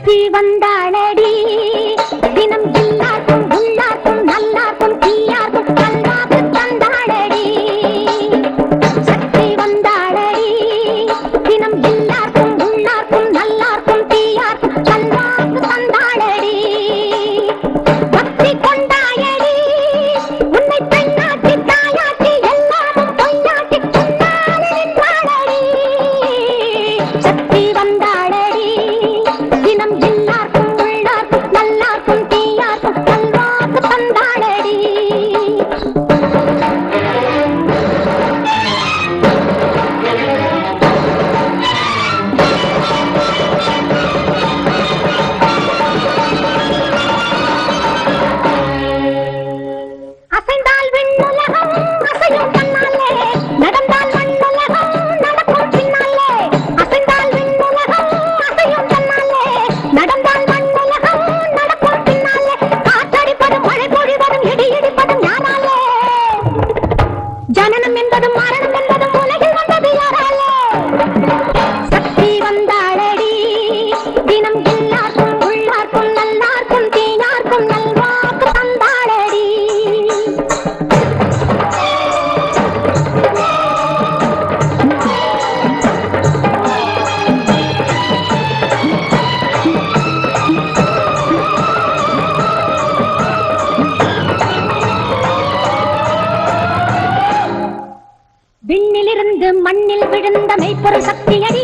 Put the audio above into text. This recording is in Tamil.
சக்தி வந்தாளடி தினம் எல்லாருக்கும் உள்ளார்க்கும் நல்லார்க்கும் தீயார்க்கும் நல்வாக்கு தந்தாளடி சக்தி வந்தாளடி தினம் எல்லாருக்கும் உள்ளார்க்கும் நல்லார்க்கும் தீயார்க்கும் நல்வாக்கு தந்தாளடி பக்தி கொண்டாயடி உன்னை பெண்ணாக்கி தாயாக்கி எல்லாமும் பொய்யாக்கி கொண்டாடி நின்றாளடி சக்தி வந்தாளடி தினம் எல்லாருக்கும் உள்ளார்க்கும் நல்லார்க்கும் தீயார்க்கும் நல்வாக்கு தந்தாளடி அசைந்தால் விண்ணுலகம் அசையும் தன்னாலே நடந்தால் மண்ணுலகம் நடக்கும் பின்னாலே அசைந்தால் விண்ணுலகம் அசையும் தன்னாலே நடந்தால் மண்ணுலகம் நடக்கும் பின்னாலே காற்றடிப்பதும் மழை பொழிவதும் இடி இடிப்பதும் யாராலே ஜனனம் என்பதும் மரணம் என்பதும் உலகில் வந்தது யாராலே சக்தி வந்தாளடி தினம் எல்லாருக்கும் உள்ளார்க்கும் நல்லார்க்கும் தீயார்க்கும் நல்வாக்கு தந்தாளடி விண்ணிலிருந்து மண்ணில் விழுந்த மெய்ப்பொருள் சக்தியடி